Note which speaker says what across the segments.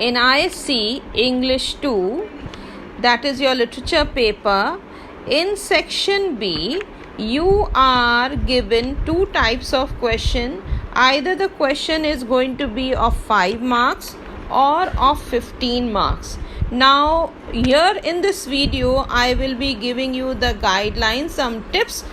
Speaker 1: in ISC English 2, that is your literature paper, in section B, you are given two types of question. Either the question is going to be of 5 marks or of 15 marks. Now, here in this video, I will be giving you the guidelines, some tips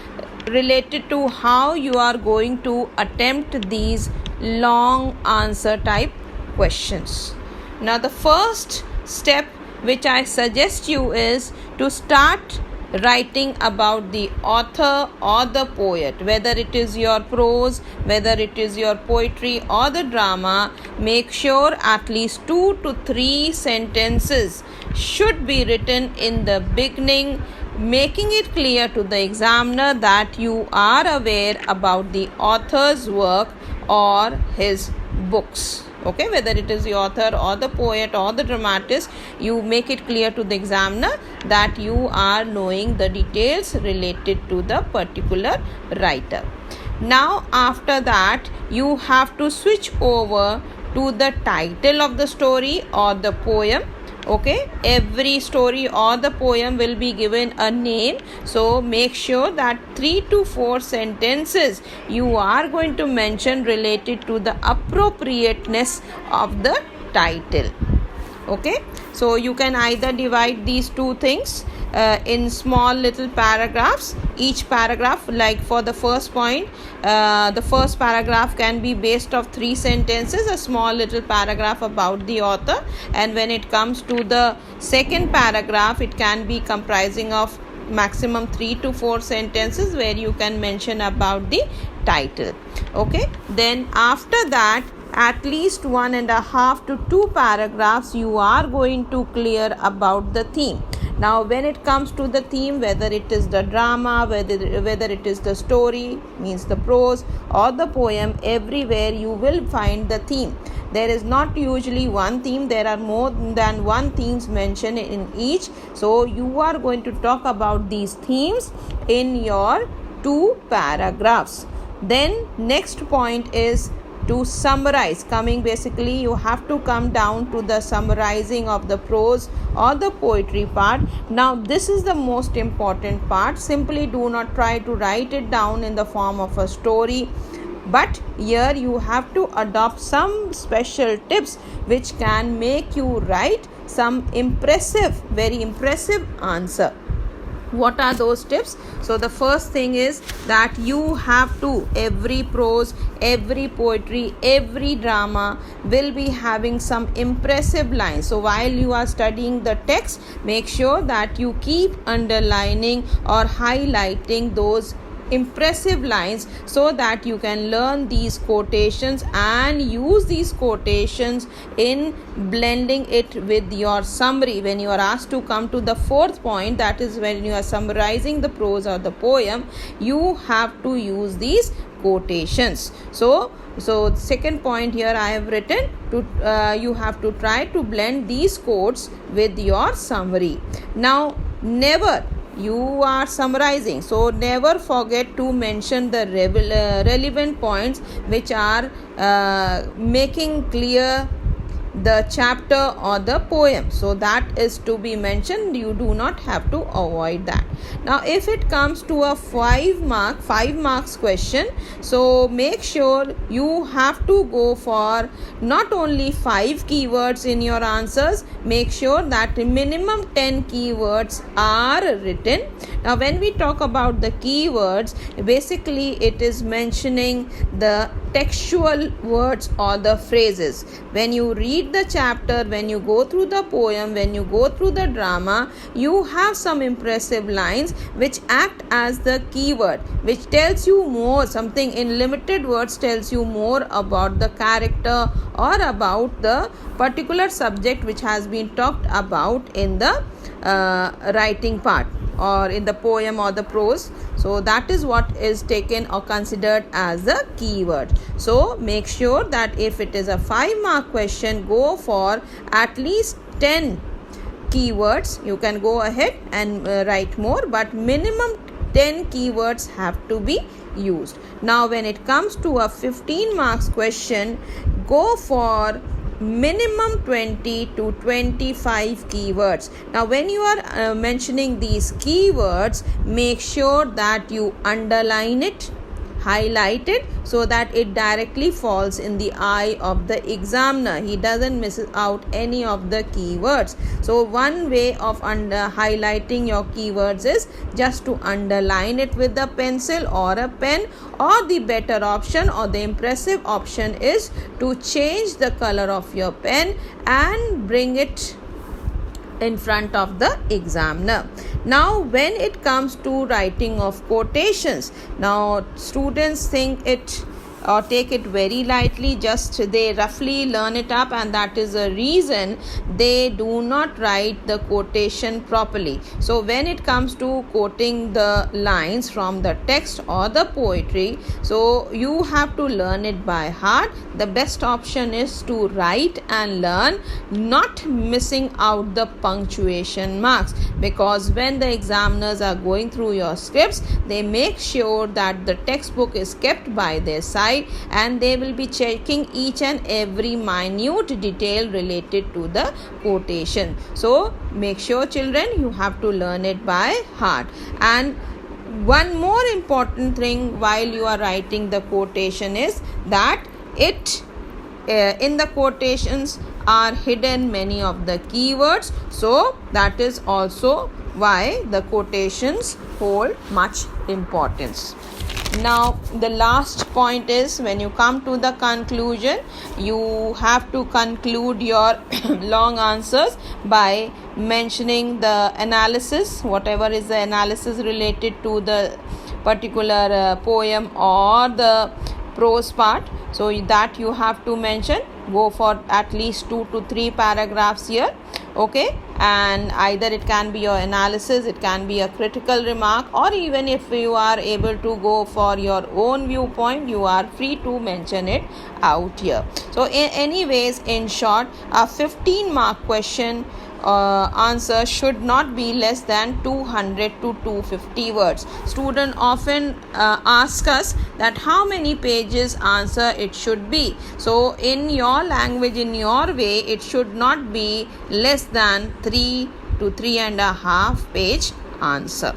Speaker 1: related to how you are going to attempt these long answer type questions. Now, the first step which I suggest you is to start writing about the author or the poet, whether it is your prose, whether it is your poetry or the drama. Make sure at least 2 to 3 sentences should be written in the beginning, making it clear to the examiner that you are aware about the author's work or his books. Okay, whether it is the author or the poet or the dramatist, you make it clear to the examiner that you are knowing the details related to the particular writer. Now, after that, you have to switch over to the title of the story or the poem. Okay, every story or the poem will be given a name, so make sure that 3 to 4 sentences you are going to mention related to the appropriateness of the title. Okay, so you can either divide these two things in small little paragraphs. Each paragraph, like for the first point, the first paragraph can be based of 3 sentences, a small little paragraph about the author, and when it comes to the second paragraph, it can be comprising of maximum 3 to 4 sentences where you can mention about the title. Okay, then after that, at least 1.5 to 2 paragraphs you are going to clear about the theme. Now, when it comes to the theme, whether it is the drama, whether it is the story, means the prose, or the poem, everywhere you will find the theme. There is not usually one theme, there are more than one themes mentioned in each. So, you are going to talk about these themes in your 2 paragraphs. Then, next point is to summarize. Basically, you have to come down to the summarizing of the prose or the poetry part. Now, this is the most important part. Simply do not try to write it down in the form of a story, but here you have to adopt some special tips which can make you write some very impressive answer. What are those tips? So the first thing is that you have to, every prose, every poetry, every drama will be having some impressive lines. So while you are studying the text, make sure that you keep underlining or highlighting those impressive lines so that you can learn these quotations and use these quotations in blending it with your summary. When you are asked to come to the 4th point, that is when you are summarizing the prose or the poem, you have to use these quotations. So second point here I have written to you have to try to blend these quotes with your summary. Now, never you are summarizing, so never forget to mention the relevant points which are making clear the chapter or the poem. So that is to be mentioned. You do not have to avoid that. Now, if it comes to a 5 marks question, so make sure you have to go for not only 5 keywords in your answers. Make sure that minimum 10 keywords are written. Now, when we talk about the keywords, basically it is mentioning the textual words or the phrases. When you read the chapter, when you go through the poem, when you go through the drama, you have some impressive lines which act as the keyword, which tells you more, something in limited words tells you more about the character or about the particular subject which has been talked about in the writing part or in the poem or the prose. So that is what is taken or considered as the keyword. So make sure that if it is a 5-mark question, go for at least 10 keywords. You can go ahead and write more, but minimum 10 keywords have to be used. Now, when it comes to a 15 marks question, go for minimum 20 to 25 keywords. Now when you are mentioning these keywords, make sure that you underline it, highlight it, so that it directly falls in the eye of the examiner. He doesn't miss out any of the keywords. So one way of highlighting your keywords is just to underline it with a pencil or a pen, or the better option or the impressive option is to change the color of your pen and bring it in front of the examiner. Now when it comes to writing of quotations, now students think it or take it very lightly, just they roughly learn it up, and that is the reason they do not write the quotation properly. So when it comes to quoting the lines from the text or the poetry, so you have to learn it by heart. The best option is to write and learn, not missing out the punctuation marks, because when the examiners are going through your scripts, they make sure that the textbook is kept by their side, and they will be checking each and every minute detail related to the quotation. So make sure, children, you have to learn it by heart. And one more important thing while you are writing the quotation is that in the quotations are hidden many of the keywords, so that is also why the quotations hold much importance. Now the last point is, when you come to the conclusion, you have to conclude your long answers by mentioning the analysis, whatever is the analysis related to the particular poem or the prose part. So that you have to mention. Go for at least 2 to 3 paragraphs here. Okay, and either it can be your analysis, it can be a critical remark, or even if you are able to go for your own viewpoint, you are free to mention it out here. So anyways, in short, a 15-mark question answer should not be less than 200 to 250 words. Students often ask us that how many pages answer it should be. So in your language, in your way, it should not be less than 3 to 3.5 page answer.